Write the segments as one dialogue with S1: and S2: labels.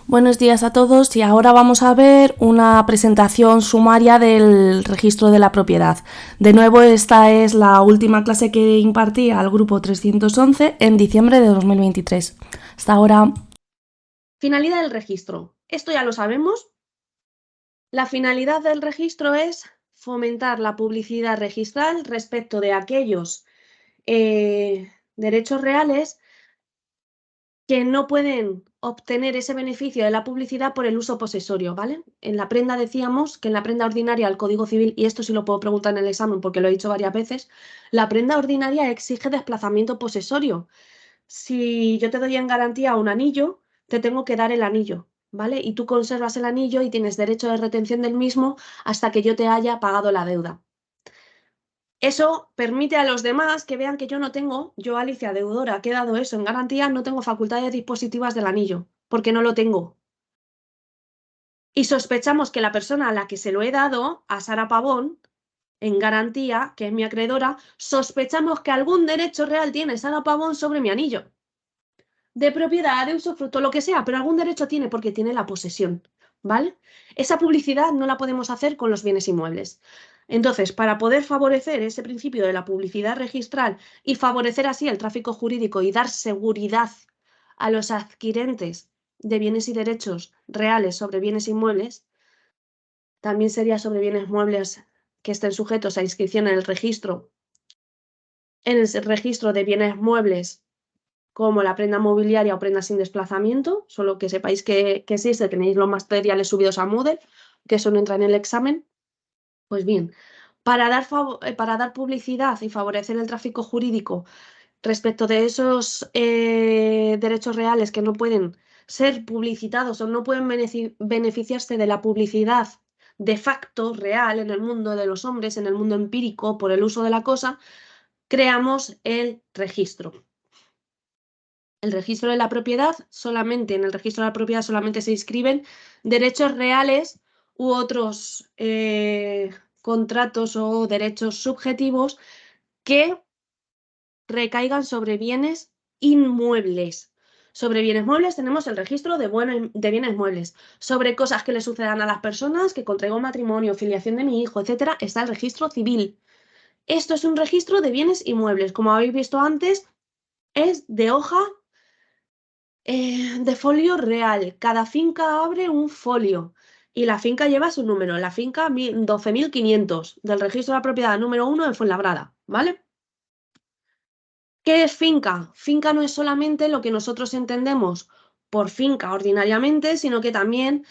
S1: Buenos días a todos y ahora vamos a ver una presentación sumaria del registro de la propiedad. De nuevo, esta es la última clase que impartí al grupo 311 en diciembre de 2023. Hasta ahora.
S2: Finalidad del registro. Esto ya lo sabemos. La finalidad del registro es fomentar la publicidad registral respecto de aquellos derechos reales que no pueden obtener ese beneficio de la publicidad por el uso posesorio, ¿vale? En la prenda decíamos que en la prenda ordinaria al Código Civil, y esto sí lo puedo preguntar en el examen porque lo he dicho varias veces, la prenda ordinaria exige desplazamiento posesorio. Si yo te doy en garantía un anillo, te tengo que dar el anillo, ¿vale? Y tú conservas el anillo y tienes derecho de retención del mismo hasta que yo te haya pagado la deuda. Eso permite a los demás que vean que yo, Alicia, deudora, que he dado eso en garantía, no tengo facultades dispositivas del anillo, porque no lo tengo. Y sospechamos que la persona a la que se lo he dado, a Sara Pavón, en garantía, que es mi acreedora, sospechamos que algún derecho real tiene Sara Pavón sobre mi anillo. De propiedad, de usufructo, lo que sea, pero algún derecho tiene porque tiene la posesión, ¿vale? Esa publicidad no la podemos hacer con los bienes inmuebles. Entonces, para poder favorecer ese principio de la publicidad registral y favorecer así el tráfico jurídico y dar seguridad a los adquirentes de bienes y derechos reales sobre bienes inmuebles, también sería sobre bienes muebles que estén sujetos a inscripción en el registro de bienes muebles como la prenda mobiliaria o prenda sin desplazamiento, solo que sepáis que existe, tenéis los materiales subidos a Moodle, que eso no entra en el examen. Pues bien, para dar publicidad y favorecer el tráfico jurídico respecto de esos derechos reales que no pueden ser publicitados o no pueden beneficiarse de la publicidad de facto real en el mundo de los hombres, en el mundo empírico, por el uso de la cosa, creamos el registro. El registro de la propiedad, solamente en el registro de la propiedad solamente se inscriben derechos reales u otros contratos o derechos subjetivos que recaigan sobre bienes inmuebles. Sobre bienes muebles tenemos el registro de bienes muebles. Sobre cosas que le sucedan a las personas, que contraigo matrimonio, filiación de mi hijo, etcétera, está el registro civil. Esto es un registro de bienes inmuebles. Como habéis visto antes, es de hoja de folio real. Cada finca abre un folio y la finca lleva su número. La finca 12.500 del registro de la propiedad número 1 de Fuenlabrada, ¿vale? ¿Qué es finca? Finca no es solamente lo que nosotros entendemos por finca ordinariamente, sino que también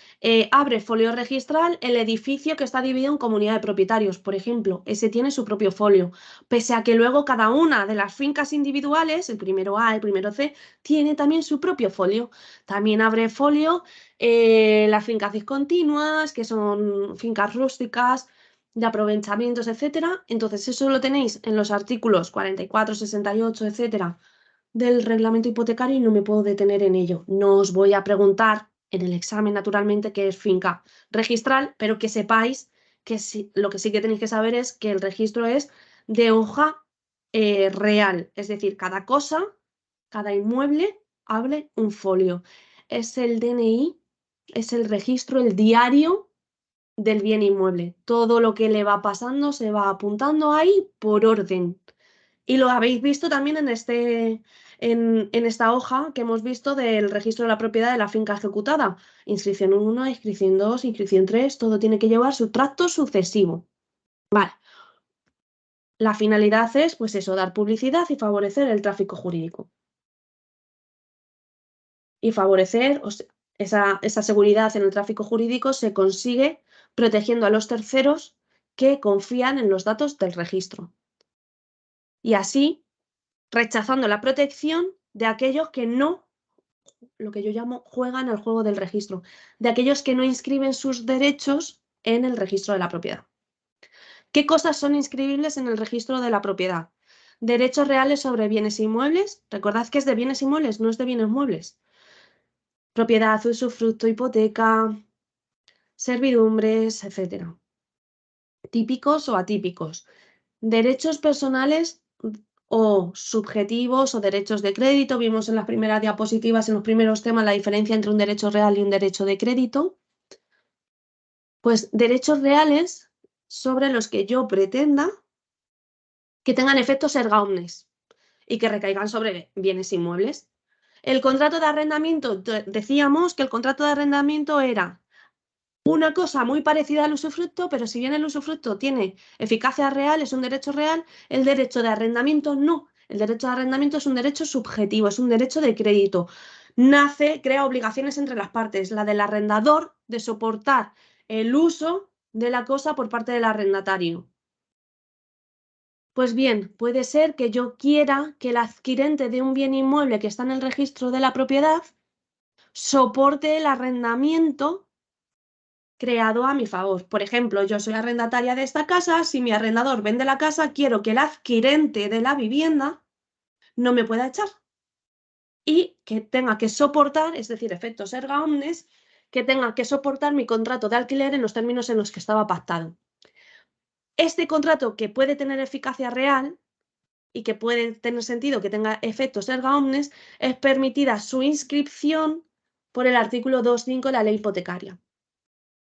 S2: abre folio registral el edificio que está dividido en comunidad de propietarios, por ejemplo. Ese tiene su propio folio, pese a que luego cada una de las fincas individuales, el primero A, el primero C, tiene también su propio folio. También abre folio las fincas discontinuas, que son fincas rústicas, de aprovechamientos, etcétera. Entonces, eso lo tenéis en los artículos 44, 68, etcétera, del reglamento hipotecario y no me puedo detener en ello. No os voy a preguntar en el examen, naturalmente, qué es finca registral, pero que sepáis que lo que sí que tenéis que saber es que el registro es de hoja real, es decir, cada cosa, cada inmueble abre un folio. Es el DNI, es el registro, el diario del bien inmueble. Todo lo que le va pasando se va apuntando ahí por orden. Y lo habéis visto también en esta hoja que hemos visto del registro de la propiedad de la finca ejecutada. Inscripción 1, inscripción 2, inscripción 3, todo tiene que llevar su tracto sucesivo. Vale. La finalidad es, pues eso, dar publicidad y favorecer el tráfico jurídico. Y favorecer, o sea, esa seguridad en el tráfico jurídico se consigue protegiendo a los terceros que confían en los datos del registro. Y así rechazando la protección de aquellos que no, lo que yo llamo, juegan al juego del registro, de aquellos que no inscriben sus derechos en el registro de la propiedad. ¿Qué cosas son inscribibles en el registro de la propiedad? Derechos reales sobre bienes inmuebles. Recordad que es de bienes inmuebles, no es de bienes muebles. Propiedad, usufructo, hipoteca, servidumbres, etcétera. Típicos o atípicos. Derechos personales o subjetivos o derechos de crédito. Vimos en las primeras diapositivas, en los primeros temas, la diferencia entre un derecho real y un derecho de crédito. Pues derechos reales sobre los que yo pretenda que tengan efectos erga omnes y que recaigan sobre bienes inmuebles. El contrato de arrendamiento, decíamos que el contrato de arrendamiento era una cosa muy parecida al usufructo, pero si bien el usufructo tiene eficacia real, es un derecho real, el derecho de arrendamiento no. El derecho de arrendamiento es un derecho subjetivo, es un derecho de crédito. Crea obligaciones entre las partes, la del arrendador de soportar el uso de la cosa por parte del arrendatario. Pues bien, puede ser que yo quiera que el adquirente de un bien inmueble que está en el registro de la propiedad soporte el arrendamiento creado a mi favor. Por ejemplo, yo soy arrendataria de esta casa, si mi arrendador vende la casa, quiero que el adquirente de la vivienda no me pueda echar y que tenga que soportar, es decir, efectos erga omnes, que tenga que soportar mi contrato de alquiler en los términos en los que estaba pactado. Este contrato, que puede tener eficacia real y que puede tener sentido que tenga efectos erga omnes, es permitida su inscripción por el artículo 2.5 de la ley hipotecaria.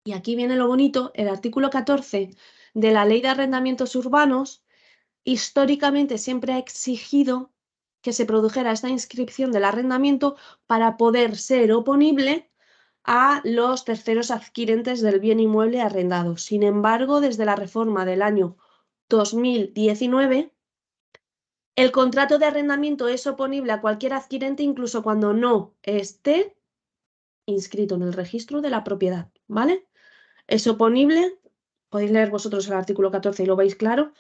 S2: Y aquí viene lo bonito, el artículo 14 de la Ley de Arrendamientos Urbanos históricamente siempre ha exigido que se produjera esta inscripción del arrendamiento para poder ser oponible a los terceros adquirentes del bien inmueble arrendado. Sin embargo, desde la reforma del año 2019, el contrato de arrendamiento es oponible a cualquier adquirente incluso cuando no esté inscrito en el registro de la propiedad, ¿vale? Es oponible, podéis leer vosotros el artículo 14 y lo veis claro.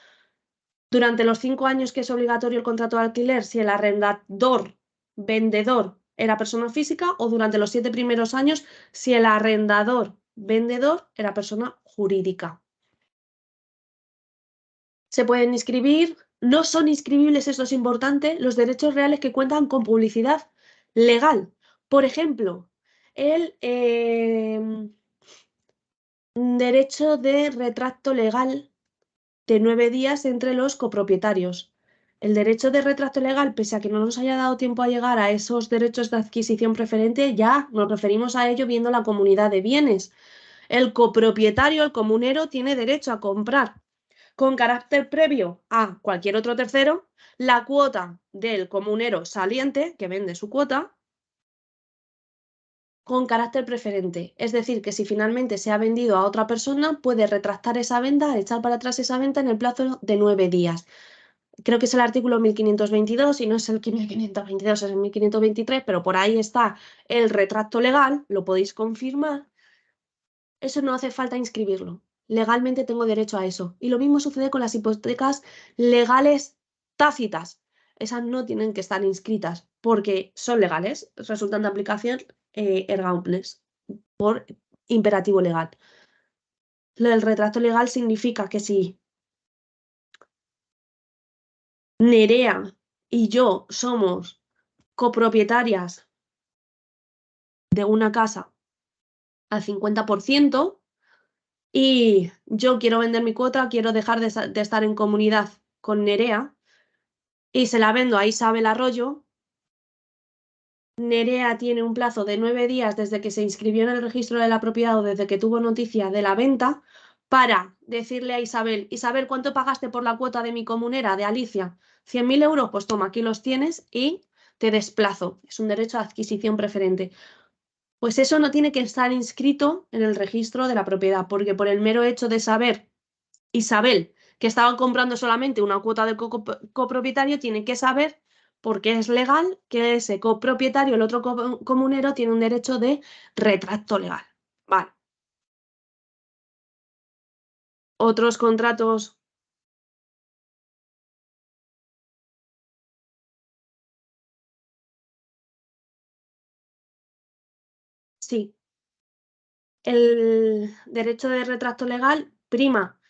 S2: Durante los 5 años que es obligatorio el contrato de alquiler, si el arrendador, vendedor, era persona física, o durante los 7 primeros años, si el arrendador, vendedor, era persona jurídica. Se pueden inscribir, no son inscribibles, esto es importante, los derechos reales que cuentan con publicidad legal. Por ejemplo, el derecho de retracto legal de 9 días entre los copropietarios. El derecho de retracto legal, pese a que no nos haya dado tiempo a llegar a esos derechos de adquisición preferente, ya nos referimos a ello viendo la comunidad de bienes. El copropietario, el comunero, tiene derecho a comprar con carácter previo a cualquier otro tercero la cuota del comunero saliente, que vende su cuota, con carácter preferente. Es decir, que si finalmente se ha vendido a otra persona, puede retractar esa venta, echar para atrás esa venta en el plazo de 9 días. Creo que es el artículo 1522 y no es el 1522, es el 1523, pero por ahí está el retracto legal, lo podéis confirmar. Eso no hace falta inscribirlo. Legalmente tengo derecho a eso. Y lo mismo sucede con las hipotecas legales tácitas. Esas no tienen que estar inscritas porque son legales, resultan de aplicación erga omnes por imperativo legal. Lo del retracto legal significa que si Nerea y yo somos copropietarias de una casa al 50% y yo quiero vender mi cuota, quiero dejar de estar en comunidad con Nerea y se la vendo a Isabel Arroyo, Nerea tiene un plazo de 9 días desde que se inscribió en el registro de la propiedad o desde que tuvo noticia de la venta para decirle a Isabel, Isabel, ¿cuánto pagaste por la cuota de mi comunera, de Alicia? 100.000 euros, pues toma, aquí los tienes y te desplazo. Es un derecho a adquisición preferente. Pues eso no tiene que estar inscrito en el registro de la propiedad, porque por el mero hecho de saber, Isabel, que estaba comprando solamente una cuota del copropietario, tiene que saber, porque es legal, que ese copropietario, el otro comunero, tiene un derecho de retracto legal. Vale. Otros contratos. Sí, el derecho de retracto legal prima.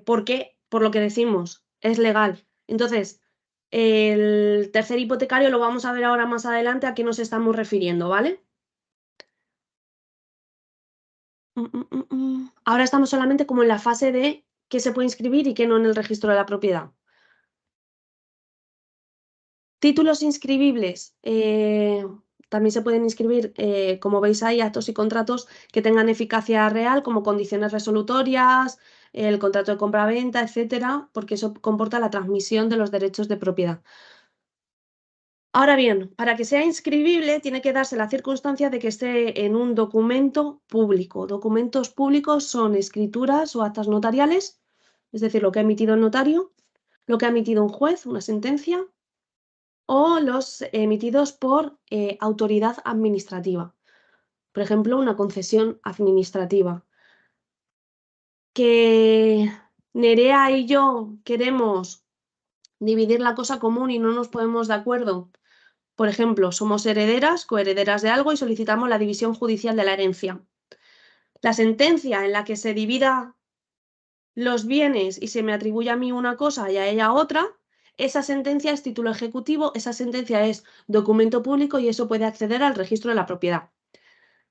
S2: ¿Por qué? Por lo que decimos, es legal. Entonces, el tercer hipotecario lo vamos a ver ahora más adelante a qué nos estamos refiriendo, ¿vale? Ahora estamos solamente como en la fase de qué se puede inscribir y qué no en el registro de la propiedad. Títulos inscribibles. También se pueden inscribir, como veis ahí, actos y contratos que tengan eficacia real, como condiciones resolutorias, el contrato de compraventa, etcétera, porque eso comporta la transmisión de los derechos de propiedad. Ahora bien, para que sea inscribible tiene que darse la circunstancia de que esté en un documento público. Documentos públicos son escrituras o actas notariales, es decir, lo que ha emitido el notario, lo que ha emitido un juez, una sentencia, o los emitidos por autoridad administrativa. Por ejemplo, una concesión administrativa. Que Nerea y yo queremos dividir la cosa común y no nos ponemos de acuerdo. Por ejemplo, somos herederas, coherederas de algo y solicitamos la división judicial de la herencia. La sentencia en la que se divida los bienes y se me atribuye a mí una cosa y a ella otra, esa sentencia es título ejecutivo, esa sentencia es documento público y eso puede acceder al registro de la propiedad.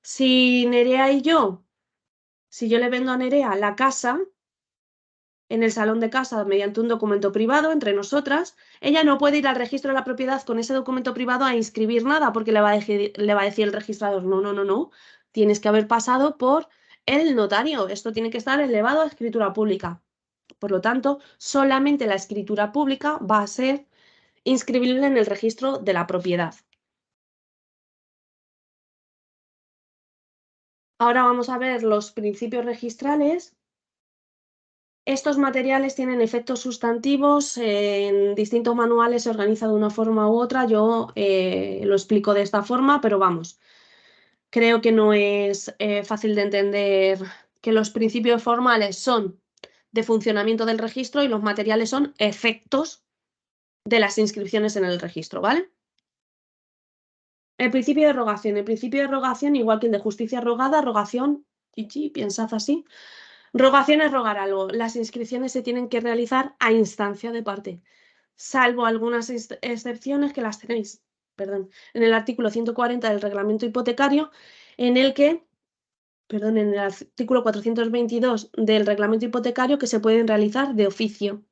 S2: Si Nerea y yo, si yo le vendo a Nerea la casa en el salón de casa mediante un documento privado entre nosotras, ella no puede ir al registro de la propiedad con ese documento privado a inscribir nada porque le va a decir el registrador, no, no, no, no, tienes que haber pasado por el notario, esto tiene que estar elevado a escritura pública. Por lo tanto, solamente la escritura pública va a ser inscribible en el registro de la propiedad. Ahora vamos a ver los principios registrales. Estos materiales tienen efectos sustantivos, en distintos manuales se organiza de una forma u otra, yo lo explico de esta forma, pero vamos, creo que no es fácil de entender que los principios formales son de funcionamiento del registro y los materiales son efectos de las inscripciones en el registro, ¿vale? El principio de rogación, igual que el de justicia rogada, rogación, chichi, pensad así. Rogación es rogar algo. Las inscripciones se tienen que realizar a instancia de parte, salvo algunas excepciones que las tenéis, perdón, en el artículo 140 del reglamento hipotecario, en el que, perdón, en el artículo 422 del reglamento hipotecario que se pueden realizar de oficio.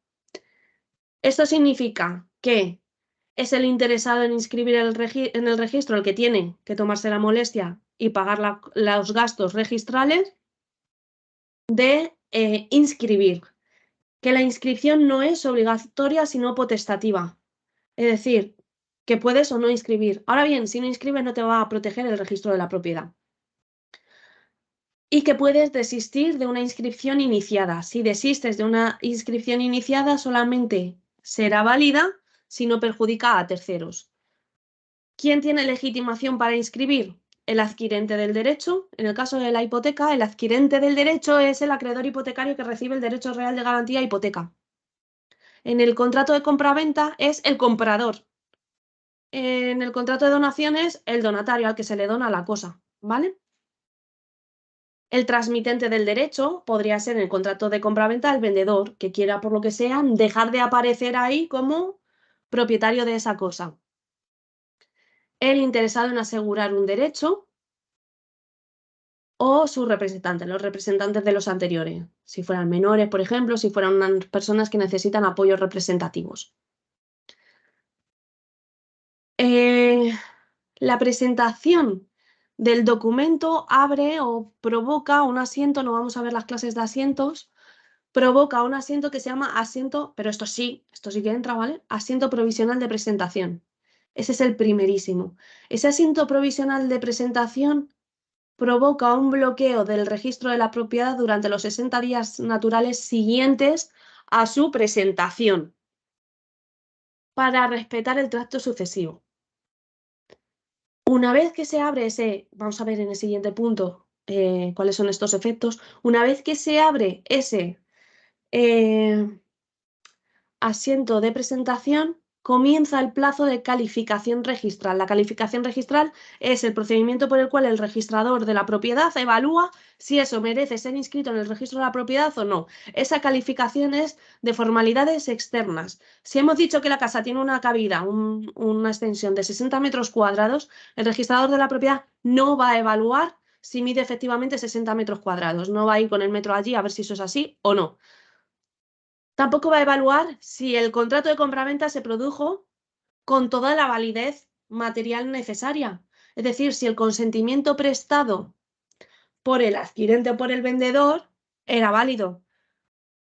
S2: Esto significa que es el interesado en inscribir en el registro el que tiene que tomarse la molestia y pagar los gastos registrales de inscribir, que la inscripción no es obligatoria sino potestativa, es decir, que puedes o no inscribir. Ahora bien, si no inscribes no te va a proteger el registro de la propiedad. Y que puedes desistir de una inscripción iniciada. Si desistes de una inscripción iniciada solamente será válida si no perjudica a terceros. ¿Quién tiene legitimación para inscribir? El adquirente del derecho. En el caso de la hipoteca, el adquirente del derecho es el acreedor hipotecario que recibe el derecho real de garantía hipoteca. En el contrato de compraventa es el comprador. En el contrato de donaciones, el donatario al que se le dona la cosa, ¿vale? El transmitente del derecho podría ser en el contrato de compraventa el vendedor, que quiera por lo que sea dejar de aparecer ahí como propietario de esa cosa. El interesado en asegurar un derecho o sus representantes, los representantes de los anteriores, si fueran menores, por ejemplo, si fueran unas personas que necesitan apoyos representativos. La presentación del documento abre o provoca un asiento, no vamos a ver las clases de asientos, provoca un asiento que se llama asiento, pero esto sí que entra, ¿vale? Asiento provisional de presentación. Ese es el primerísimo. Ese asiento provisional de presentación provoca un bloqueo del registro de la propiedad durante los 60 días naturales siguientes a su presentación para respetar el tracto sucesivo. Una vez que se abre ese, vamos a ver en el siguiente punto cuáles son estos efectos, una vez que se abre ese asiento de presentación, comienza el plazo de calificación registral. La calificación registral es el procedimiento por el cual el registrador de la propiedad evalúa si eso merece ser inscrito en el registro de la propiedad o no. Esa calificación es de formalidades externas. Si hemos dicho que la casa tiene una cabida, una extensión de 60 metros cuadrados, el registrador de la propiedad no va a evaluar si mide efectivamente 60 metros cuadrados. No va a ir con el metro allí a ver si eso es así o no. Tampoco va a evaluar si el contrato de compraventa se produjo con toda la validez material necesaria. Es decir, si el consentimiento prestado por el adquirente o por el vendedor era válido.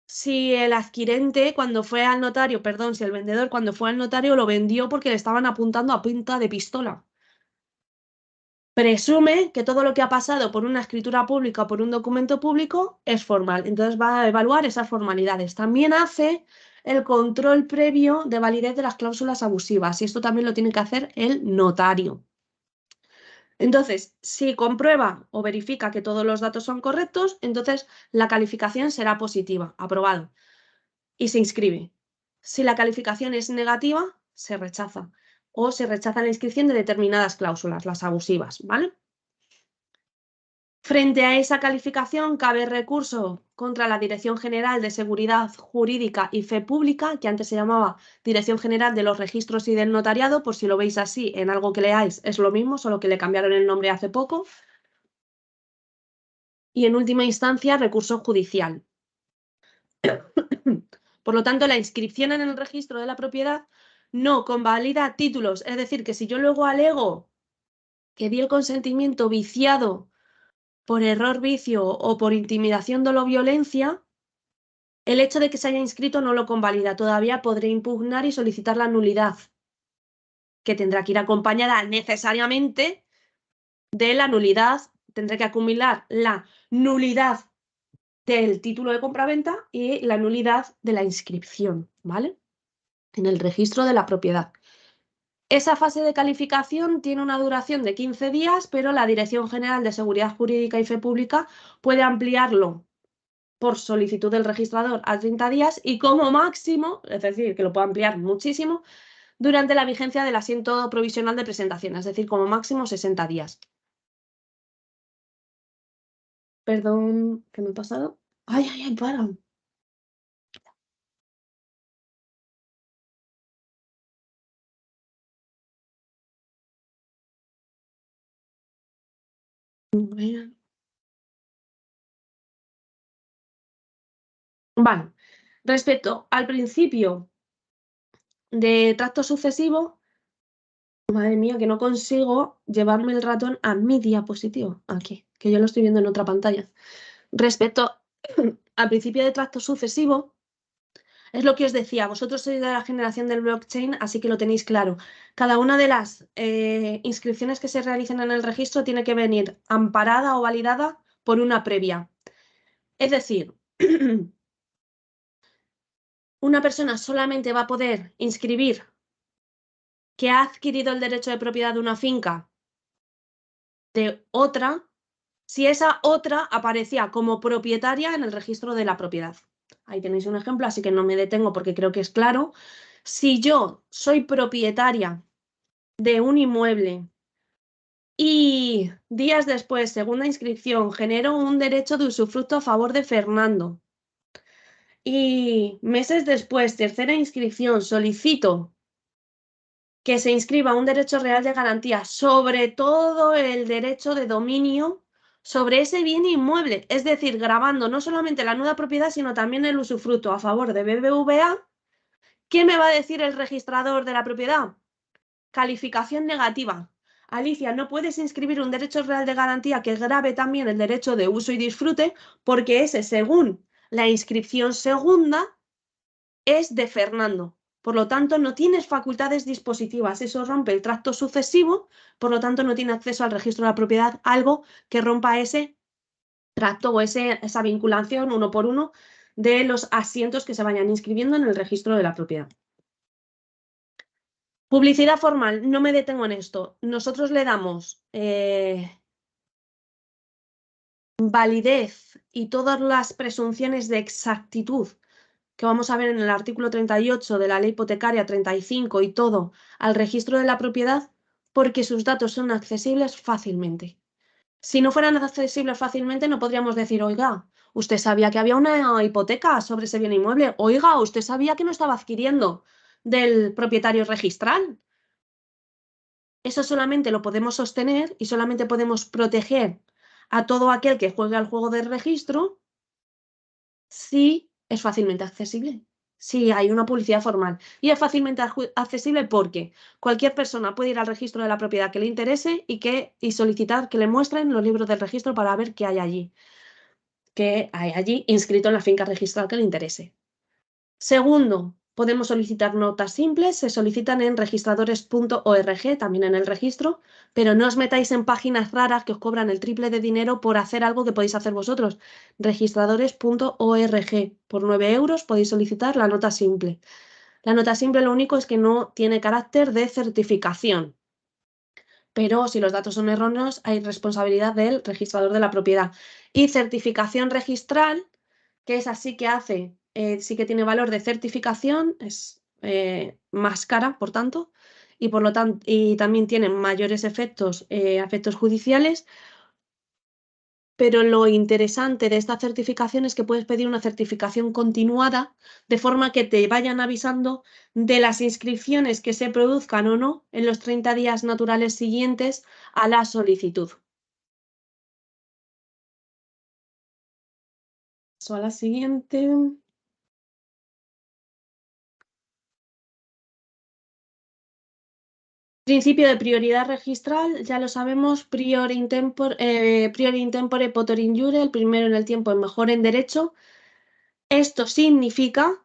S2: Si el adquirente cuando fue al notario, perdón, si el vendedor cuando fue al notario lo vendió porque le estaban apuntando a punta de pistola. Presume que todo lo que ha pasado por una escritura pública o por un documento público es formal. Entonces va a evaluar esas formalidades. También hace el control previo de validez de las cláusulas abusivas y esto también lo tiene que hacer el notario. Entonces, si comprueba o verifica que todos los datos son correctos, entonces la calificación será positiva, aprobado, y se inscribe. Si la calificación es negativa, se rechaza o se rechaza la inscripción de determinadas cláusulas, las abusivas, ¿vale? Frente a esa calificación, cabe recurso contra la Dirección General de Seguridad Jurídica y Fe Pública, que antes se llamaba Dirección General de los Registros y del Notariado, por si lo veis así en algo que leáis, es lo mismo, solo que le cambiaron el nombre hace poco. Y en última instancia, recurso judicial. Por lo tanto, la inscripción en el registro de la propiedad no convalida títulos, es decir, que si yo luego alego que di el consentimiento viciado por error, vicio o por intimidación, dolo o violencia, el hecho de que se haya inscrito no lo convalida. Todavía podré impugnar y solicitar la nulidad, que tendrá que ir acompañada necesariamente de la nulidad. Tendré que acumular la nulidad del título de compraventa y la nulidad de la inscripción, ¿vale? En el registro de la propiedad. Esa fase de calificación tiene una duración de 15 días, pero la Dirección General de Seguridad Jurídica y Fe Pública puede ampliarlo por solicitud del registrador a 30 días y como máximo, es decir, que lo puede ampliar muchísimo, durante la vigencia del asiento provisional de presentación, es decir, como máximo 60 días. Perdón, ¿qué me ha pasado? ¡Ay, ay, ay, para! Vale, respecto al principio de tracto sucesivo, madre mía, que no consigo llevarme el ratón a mi diapositivo, aquí, que yo lo estoy viendo en otra pantalla. Respecto al principio de tracto sucesivo, es lo que os decía, vosotros sois de la generación del blockchain, así que lo tenéis claro. Cada una de las inscripciones que se realicen en el registro tiene que venir amparada o validada por una previa. Es decir, una persona solamente va a poder inscribir que ha adquirido el derecho de propiedad de una finca de otra si esa otra aparecía como propietaria en el registro de la propiedad. Ahí tenéis un ejemplo, así que no me detengo porque creo que es claro. Si yo soy propietaria de un inmueble y días después, segunda inscripción, genero un derecho de usufructo a favor de Fernando y meses después, tercera inscripción, solicito que se inscriba un derecho real de garantía sobre todo el derecho de dominio sobre ese bien inmueble, es decir, grabando no solamente la nuda propiedad, sino también el usufructo a favor de BBVA. ¿Qué me va a decir el registrador de la propiedad? Calificación negativa. Alicia, no puedes inscribir un derecho real de garantía que grabe también el derecho de uso y disfrute, porque ese, según la inscripción segunda, es de Fernando. Por lo tanto, no tienes facultades dispositivas. Eso rompe el tracto sucesivo, por lo tanto, no tiene acceso al registro de la propiedad, algo que rompa ese tracto o esa vinculación uno por uno de los asientos que se vayan inscribiendo en el registro de la propiedad. Publicidad formal, no me detengo en esto. Nosotros le damos validez y todas las presunciones de exactitud que vamos a ver en el artículo 38 de la ley hipotecaria 35 y todo al registro de la propiedad porque sus datos son accesibles fácilmente. Si no fueran accesibles fácilmente no podríamos decir, oiga, usted sabía que había una hipoteca sobre ese bien inmueble, oiga, usted sabía que no estaba adquiriendo del propietario registral. Eso solamente lo podemos sostener y solamente podemos proteger a todo aquel que juegue al juego del registro si es fácilmente accesible. Sí, hay una publicidad formal y es fácilmente accesible porque cualquier persona puede ir al registro de la propiedad que le interese y solicitar que le muestren los libros del registro para ver qué hay allí inscrito en la finca registral que le interese. Segundo, podemos solicitar notas simples, se solicitan en registradores.org, también en el registro, pero no os metáis en páginas raras que os cobran el triple de dinero por hacer algo que podéis hacer vosotros. Registradores.org, por 9 euros podéis solicitar la nota simple. La nota simple lo único es que no tiene carácter de certificación, pero si los datos son erróneos hay responsabilidad del registrador de la propiedad. Y certificación registral, que es así que sí que tiene valor de certificación, es más cara, por tanto, y también tiene mayores efectos judiciales. Pero lo interesante de esta certificación es que puedes pedir una certificación continuada, de forma que te vayan avisando de las inscripciones que se produzcan o no en los 30 días naturales siguientes a la solicitud. Paso a la siguiente. Principio de prioridad registral, ya lo sabemos, priori intempore poter iure, el primero en el tiempo, el mejor en derecho. Esto significa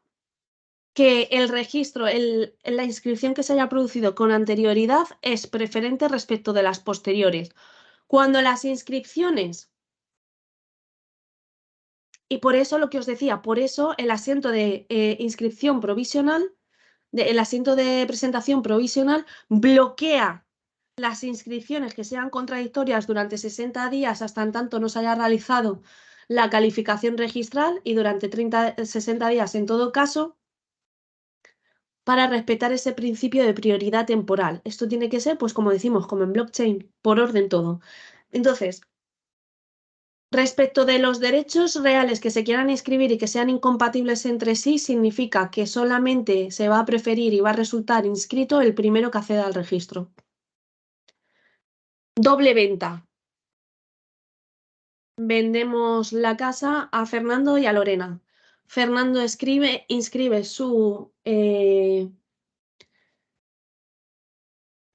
S2: que el registro, la inscripción que se haya producido con anterioridad es preferente respecto de las posteriores. Cuando las inscripciones, y por eso lo que os decía, por eso el asiento de inscripción provisional, el asiento de presentación provisional bloquea las inscripciones que sean contradictorias durante 60 días hasta en tanto no se haya realizado la calificación registral y durante 60 días en todo caso, para respetar ese principio de prioridad temporal. Esto tiene que ser, pues como decimos, como en blockchain, por orden todo. Entonces, respecto de los derechos reales que se quieran inscribir y que sean incompatibles entre sí, significa que solamente se va a preferir y va a resultar inscrito el primero que acceda al registro. Doble venta. Vendemos la casa a Fernando y a Lorena. Fernando inscribe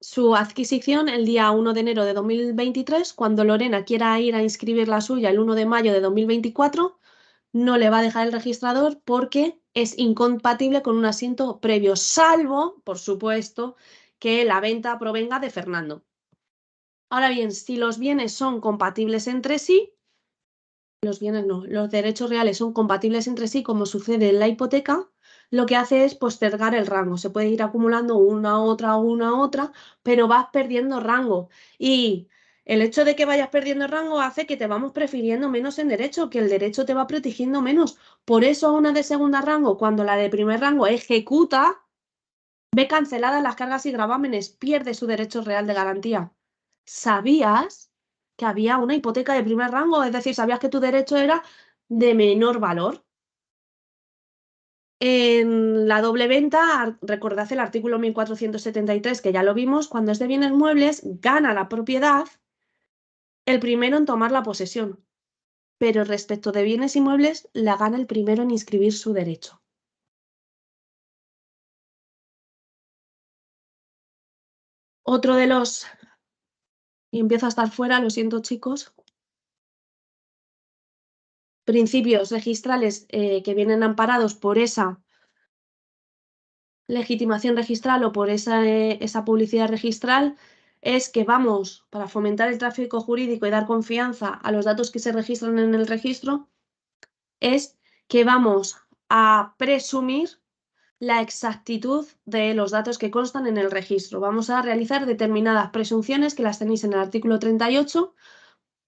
S2: su adquisición el día 1 de enero de 2023. Cuando Lorena quiera ir a inscribir la suya el 1 de mayo de 2024, no le va a dejar el registrador porque es incompatible con un asiento previo, salvo, por supuesto, que la venta provenga de Fernando. Ahora bien, si los bienes son compatibles entre sí, los bienes no, los derechos reales son compatibles entre sí, como sucede en la hipoteca, lo que hace es postergar el rango. Se puede ir acumulando una otra, pero vas perdiendo rango. Y el hecho de que vayas perdiendo rango hace que te vamos prefiriendo menos en derecho, que el derecho te va protegiendo menos. Por eso una de segunda rango, cuando la de primer rango ejecuta, ve canceladas las cargas y gravámenes, pierde su derecho real de garantía. ¿Sabías que había una hipoteca de primer rango? Es decir, ¿sabías que tu derecho era de menor valor? En la doble venta, recordad el artículo 1473, que ya lo vimos, cuando es de bienes muebles, gana la propiedad el primero en tomar la posesión, pero respecto de bienes inmuebles, la gana el primero en inscribir su derecho. Otro de los... Y empiezo a estar fuera, lo siento chicos. Principios registrales que vienen amparados por esa legitimación registral o por esa publicidad registral es que vamos, para fomentar el tráfico jurídico y dar confianza a los datos que se registran en el registro, es que vamos a presumir la exactitud de los datos que constan en el registro. Vamos a realizar determinadas presunciones que las tenéis en el artículo 38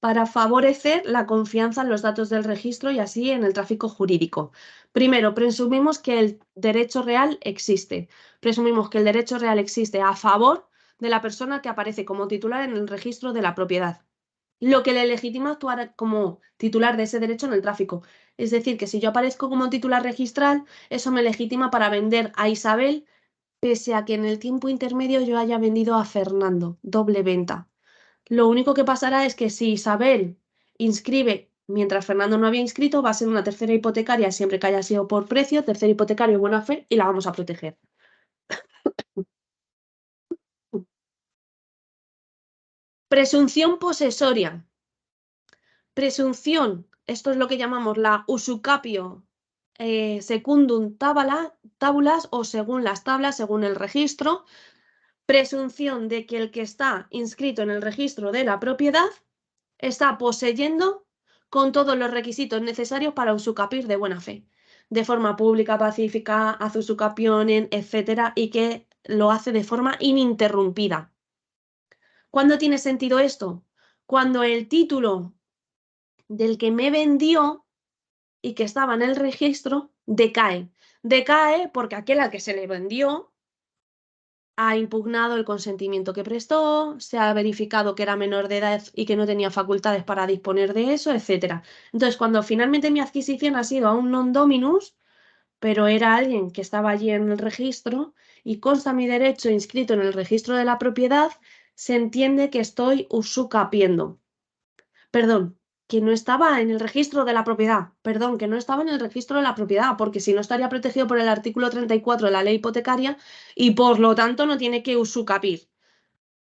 S2: para favorecer la confianza en los datos del registro y así en el tráfico jurídico. Primero, presumimos que el derecho real existe. Presumimos que el derecho real existe a favor de la persona que aparece como titular en el registro de la propiedad, lo que le legitima actuar como titular de ese derecho en el tráfico. Es decir, que si yo aparezco como titular registral, eso me legitima para vender a Isabel, pese a que en el tiempo intermedio yo haya vendido a Fernando, doble venta. Lo único que pasará es que si Isabel inscribe mientras Fernando no había inscrito, va a ser una tercera hipotecaria siempre que haya sido por precio, tercer hipotecario de buena fe y la vamos a proteger. Presunción posesoria. Presunción, esto es lo que llamamos la usucapio secundum tabulas o según las tablas, según el registro. Presunción de que el que está inscrito en el registro de la propiedad está poseyendo con todos los requisitos necesarios para usucapir de buena fe, de forma pública, pacífica, hace usucapionen, etcétera, y que lo hace de forma ininterrumpida. ¿Cuándo tiene sentido esto? Cuando el título del que me vendió y que estaba en el registro decae. Decae porque aquel al que se le vendió ha impugnado el consentimiento que prestó, se ha verificado que era menor de edad y que no tenía facultades para disponer de eso, etc. Entonces, cuando finalmente mi adquisición ha sido a un non dominus, pero era alguien que estaba allí en el registro y consta mi derecho inscrito en el registro de la propiedad, se entiende que estoy usucapiendo. Perdón, que no estaba en el registro de la propiedad. Perdón, que no estaba en el registro de la propiedad, porque si no estaría protegido por el artículo 34 de la ley hipotecaria y por lo tanto no tiene que usucapir.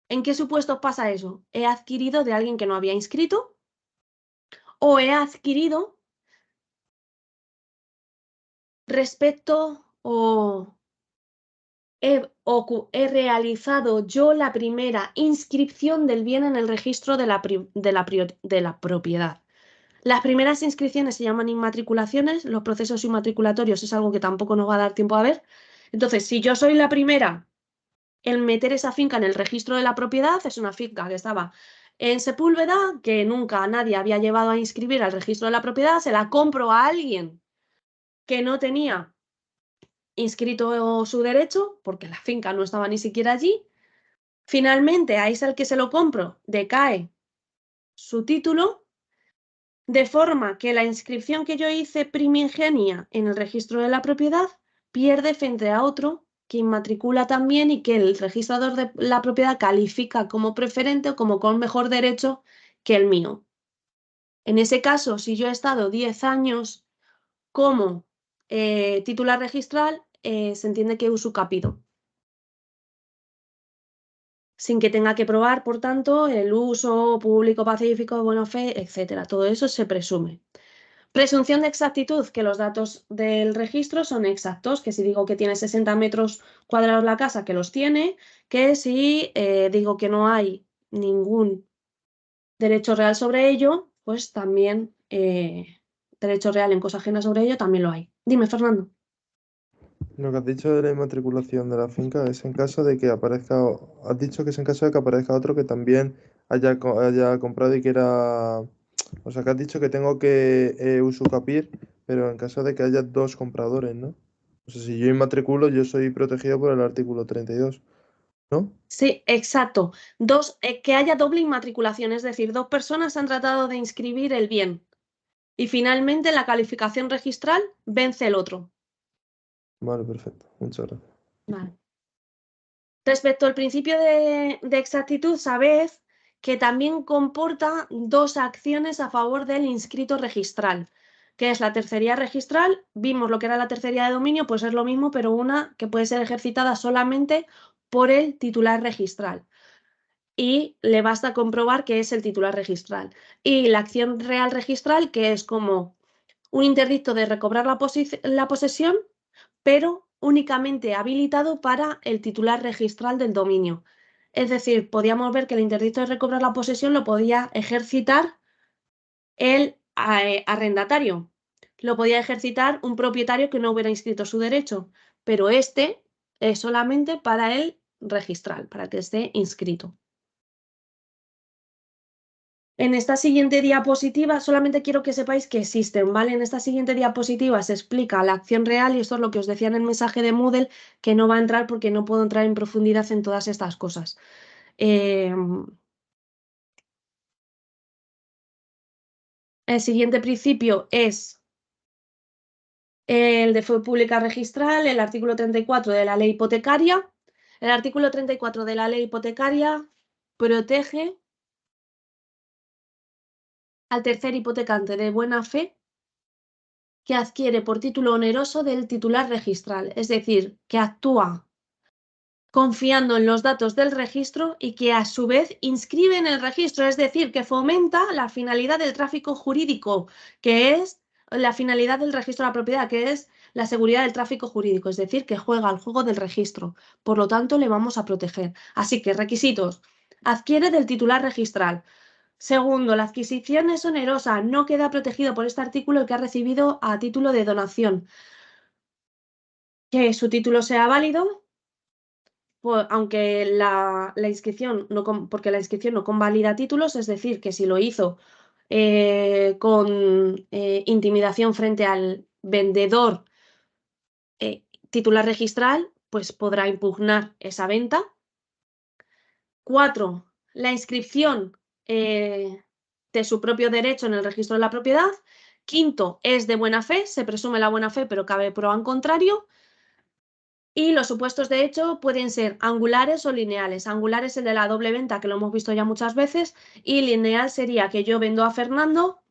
S2: ¿En qué supuestos pasa eso? He adquirido de alguien que no había inscrito o he adquirido respecto o he realizado yo la primera inscripción del bien en el registro de la propiedad. Las primeras inscripciones se llaman inmatriculaciones, los procesos inmatriculatorios es algo que tampoco nos va a dar tiempo a ver. Entonces, si yo soy la primera en meter esa finca en el registro de la propiedad, es una finca que estaba en Sepúlveda, que nunca nadie había llevado a inscribir al registro de la propiedad, se la compro a alguien que no tenía inscrito su derecho, porque la finca no estaba ni siquiera allí. Finalmente, a ese al que se lo compro decae su título, de forma que la inscripción que yo hice primigenia en el registro de la propiedad pierde frente a otro que inmatricula también y que el registrador de la propiedad califica como preferente o como con mejor derecho que el mío. En ese caso, si yo he estado 10 años como titular registral, se entiende que he usucapido, sin que tenga que probar, por tanto, el uso público, pacífico, buena fe, etc. Todo eso se presume. Presunción de exactitud, que los datos del registro son exactos, que si digo que tiene 60 metros cuadrados la casa, que los tiene, que si digo que no hay ningún derecho real sobre ello, pues también derecho real en cosa ajena sobre ello, también lo hay. Dime, Fernando.
S3: Lo que has dicho de la inmatriculación de la finca es en caso de que aparezca, has dicho que es en caso de que aparezca otro que también haya comprado y quiera, o sea, que has dicho que tengo que usucapir, pero en caso de que haya dos compradores, ¿no? O sea, si yo inmatriculo, yo soy protegido por el artículo 32, ¿no?
S2: Sí, exacto. Que haya doble inmatriculación, es decir, dos personas han tratado de inscribir el bien y finalmente la calificación registral vence el otro.
S3: Vale, perfecto. Muchas gracias.
S2: Vale. Respecto al principio de exactitud, sabed que también comporta dos acciones a favor del inscrito registral, que es la tercería registral. Vimos lo que era la tercería de dominio, pues es lo mismo, pero una que puede ser ejercitada solamente por el titular registral. Y le basta comprobar que es el titular registral. Y la acción real registral, que es como un interdicto de recobrar la posesión, pero únicamente habilitado para el titular registral del dominio. Es decir, podíamos ver que el interdicto de recobrar la posesión lo podía ejercitar el arrendatario, lo podía ejercitar un propietario que no hubiera inscrito su derecho, pero este es solamente para el registral, para que esté inscrito. En esta siguiente diapositiva solamente quiero que sepáis que existen, ¿vale? En esta siguiente diapositiva se explica la acción real y esto es lo que os decía en el mensaje de Moodle, que no va a entrar porque no puedo entrar en profundidad en todas estas cosas. El siguiente principio es el de fe pública registral, el artículo 34 de la ley hipotecaria. El artículo 34 de la ley hipotecaria protege al tercer hipotecante de buena fe que adquiere por título oneroso del titular registral, es decir, que actúa confiando en los datos del registro y que a su vez inscribe en el registro, es decir, que fomenta la finalidad del tráfico jurídico, que es la finalidad del registro de la propiedad, que es la seguridad del tráfico jurídico, es decir, que juega al juego del registro. Por lo tanto, le vamos a proteger. Así que requisitos. Adquiere del titular registral. Segundo, la adquisición es onerosa, no queda protegido por este artículo el que ha recibido a título de donación. Que su título sea válido, pues, aunque la inscripción no, porque la inscripción no convalida títulos, es decir, que si lo hizo con intimidación frente al vendedor titular registral, pues podrá impugnar esa venta. 4. La inscripción de su propio derecho en el registro de la propiedad. 5. Es de buena fe, se presume la buena fe, pero cabe prueba en contrario. Y los supuestos de hecho pueden ser angulares o lineales. Angular es el de la doble venta, que lo hemos visto ya muchas veces, y lineal sería que yo vendo a Fernando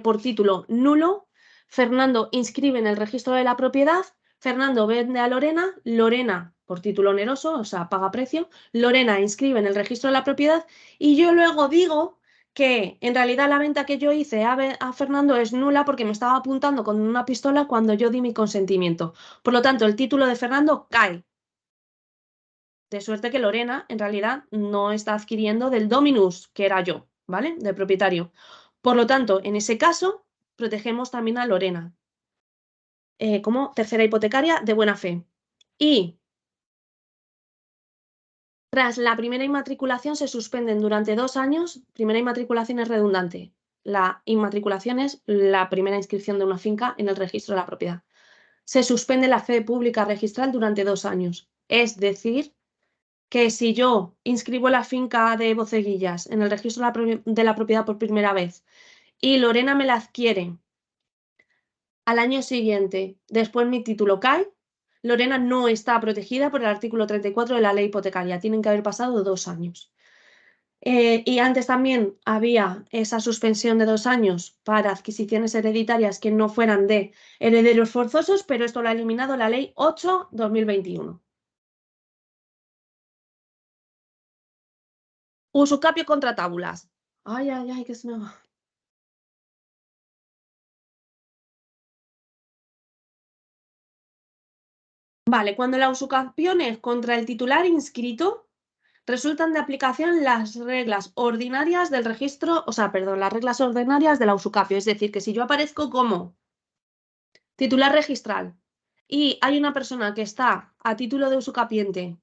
S2: por título nulo, Fernando inscribe en el registro de la propiedad, Fernando vende a Lorena, Lorena por título oneroso, o sea, paga precio, Lorena inscribe en el registro de la propiedad y yo luego digo que en realidad la venta que yo hice a Fernando es nula porque me estaba apuntando con una pistola cuando yo di mi consentimiento. Por lo tanto, el título de Fernando cae. De suerte que Lorena en realidad no está adquiriendo del dominus, que era yo, ¿vale? Del propietario. Por lo tanto, en ese caso, protegemos también a Lorena como tercera hipotecaria de buena fe. Y tras la primera inmatriculación se suspenden durante 2 años. Primera inmatriculación es redundante. La inmatriculación es la primera inscripción de una finca en el registro de la propiedad. Se suspende la fe pública registral durante 2 años. Es decir, que si yo inscribo la finca de Boceguillas en el registro de la propiedad por primera vez y Lorena me la adquiere al año siguiente, después mi título cae, Lorena no está protegida por el artículo 34 de la ley hipotecaria. Tienen que haber pasado 2 años. Y antes también había esa suspensión de 2 años para adquisiciones hereditarias que no fueran de herederos forzosos, pero esto lo ha eliminado la ley 8/2021. Usucapio contra tábulas. Ay, ay, ay, que se me va. Vale, cuando la usucapión es contra el titular inscrito, resultan de aplicación las reglas ordinarias del registro, o sea, perdón, las reglas ordinarias de la usucapio. Es decir, que si yo aparezco como titular registral y hay una persona que está a título de usucapiente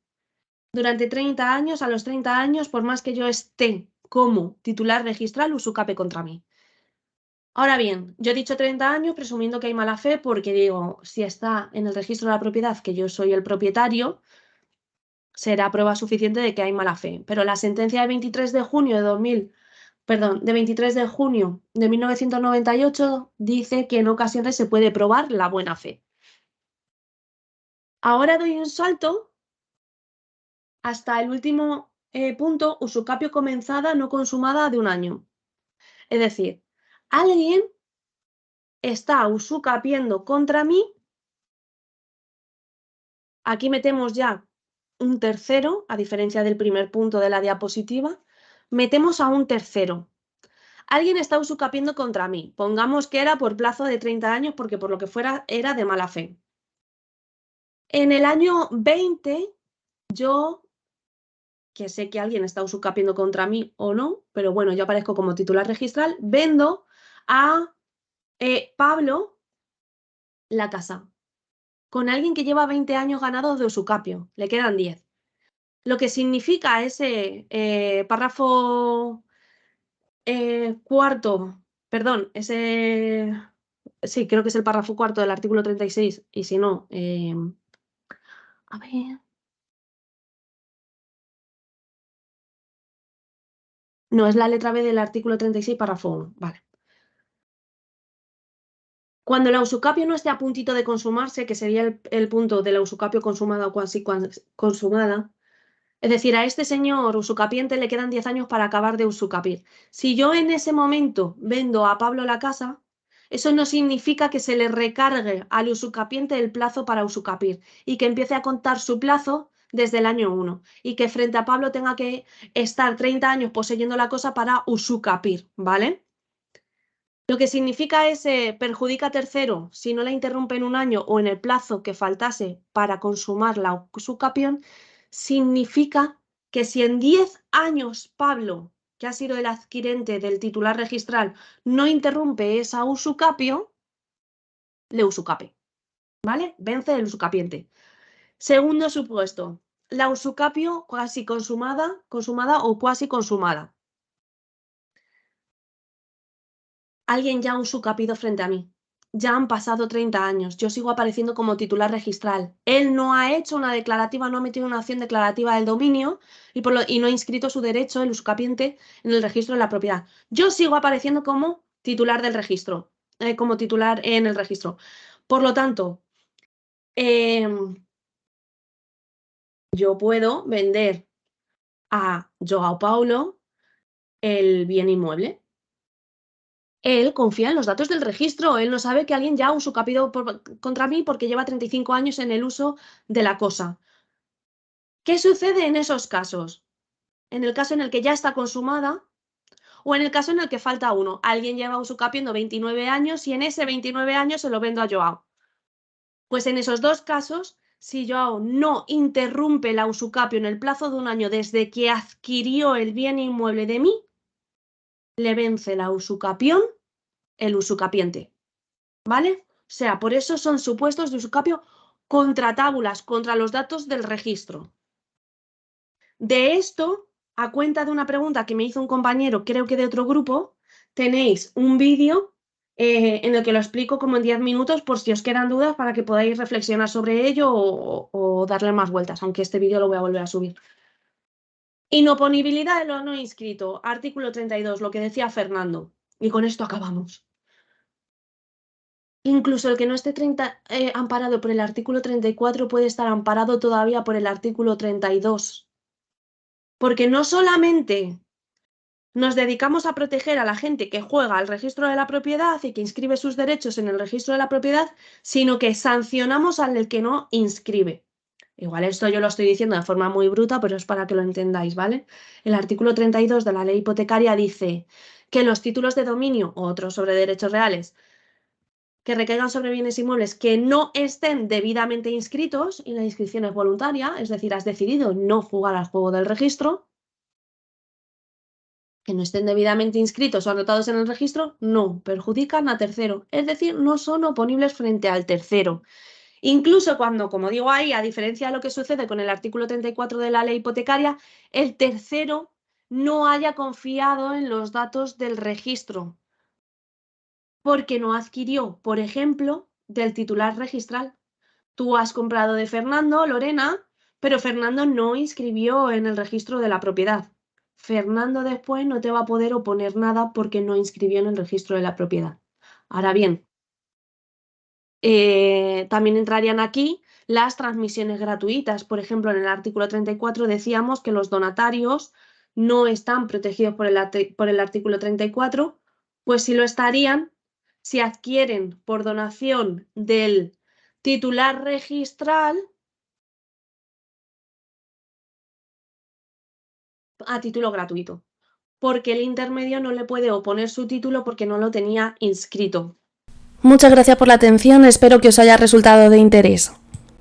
S2: durante 30 años, a los 30 años, por más que yo esté como titular registral, usucape contra mí. Ahora bien, yo he dicho 30 años presumiendo que hay mala fe porque digo, si está en el registro de la propiedad que yo soy el propietario, será prueba suficiente de que hay mala fe. Pero la sentencia de 23 de junio de 23 de junio de 1998 dice que en ocasiones se puede probar la buena fe. Ahora doy un salto hasta el último punto, usucapio comenzada no consumada de 1 año. Es decir, alguien está usucapiendo contra mí. Aquí metemos ya un tercero, a diferencia del primer punto de la diapositiva, metemos a un tercero. Alguien está usucapiendo contra mí. Pongamos que era por plazo de 30 años porque por lo que fuera era de mala fe. En el año 20, yo, que sé que alguien está usucapiendo contra mí o no, pero bueno, yo aparezco como titular registral, vendo a Pablo la casa con alguien que lleva 20 años ganados de usucapio. Le quedan 10. Lo que significa ese párrafo cuarto, perdón, ese... Sí, creo que es el párrafo cuarto del artículo 36, y si no, a ver... No, es la letra B del artículo 36, párrafo 1, vale. Cuando la usucapio no esté a puntito de consumarse, que sería el punto de la usucapio consumada o cuasi consumada, Es decir, a este señor usucapiente le quedan 10 años para acabar de usucapir. Si yo en ese momento vendo a Pablo la casa, eso no significa que se le recargue al usucapiente el plazo para usucapir y que empiece a contar su plazo desde el año 1 y que frente a Pablo tenga que estar 30 años poseyendo la cosa para usucapir, ¿vale? Lo que significa es perjudica a tercero si no la interrumpe en un año o en el plazo que faltase para consumar la usucapión, significa que si en 10 años Pablo, que ha sido el adquirente del titular registral, no interrumpe esa usucapio, le usucape, ¿vale? Vence el usucapiente. Segundo supuesto, la usucapio casi consumada o cuasi consumada. Alguien ya ha usucapido frente a mí. Ya han pasado 30 años. Yo sigo apareciendo como titular registral. Él no ha hecho una declarativa, no ha metido una acción declarativa del dominio y no ha inscrito su derecho, el usucapiente, en el registro de la propiedad. Yo sigo apareciendo como titular del registro, como titular en el registro. Por lo tanto, yo puedo vender a Joao Paulo el bien inmueble. Él confía en los datos del registro, él no sabe que alguien ya ha usucapido contra mí porque lleva 35 años en el uso de la cosa. ¿Qué sucede en esos casos? En el caso en el que ya está consumada o en el caso en el que falta uno. Alguien lleva usucapiendo 29 años y en ese 29 años se lo vendo a Joao. Pues en esos dos casos, si Joao no interrumpe la usucapio en el plazo de un año desde que adquirió el bien inmueble de mí, le vence la usucapión el usucapiente, ¿vale? O sea, por eso son supuestos de usucapio contra tábulas, contra los datos del registro. De esto, a cuenta de una pregunta que me hizo un compañero, creo que de otro grupo, tenéis un vídeo en el que lo explico como en 10 minutos por si os quedan dudas para que podáis reflexionar sobre ello o darle más vueltas, aunque este vídeo lo voy a volver a subir. Inoponibilidad de lo no inscrito, artículo 32, lo que decía Fernando. Y con esto acabamos. Incluso el que no esté amparado por el artículo 34 puede estar amparado todavía por el artículo 32. Porque no solamente nos dedicamos a proteger a la gente que juega al registro de la propiedad y que inscribe sus derechos en el registro de la propiedad, sino que sancionamos al que no inscribe. Igual esto yo lo estoy diciendo de forma muy bruta, pero es para que lo entendáis, ¿vale? El artículo 32 de la ley hipotecaria dice que los títulos de dominio o otros sobre derechos reales que recaigan sobre bienes inmuebles que no estén debidamente inscritos, y la inscripción es voluntaria, es decir, has decidido no jugar al juego del registro, que no estén debidamente inscritos o anotados en el registro, no perjudican a tercero, es decir, no son oponibles frente al tercero. Incluso cuando, como digo ahí, a diferencia de lo que sucede con el artículo 34 de la ley hipotecaria, el tercero no haya confiado en los datos del registro, porque no adquirió, por ejemplo, del titular registral. Tú has comprado de Fernando, Lorena, pero Fernando no inscribió en el registro de la propiedad. Fernando después no te va a poder oponer nada porque no inscribió en el registro de la propiedad. Ahora bien, también entrarían aquí las transmisiones gratuitas. Por ejemplo, en el artículo 34 decíamos que los donatarios no están protegidos por el artículo 34, pues sí lo estarían si adquieren por donación del titular registral a título gratuito, porque el intermedio no le puede oponer su título porque no lo tenía inscrito.
S1: Muchas gracias por la atención, espero que os haya resultado de interés.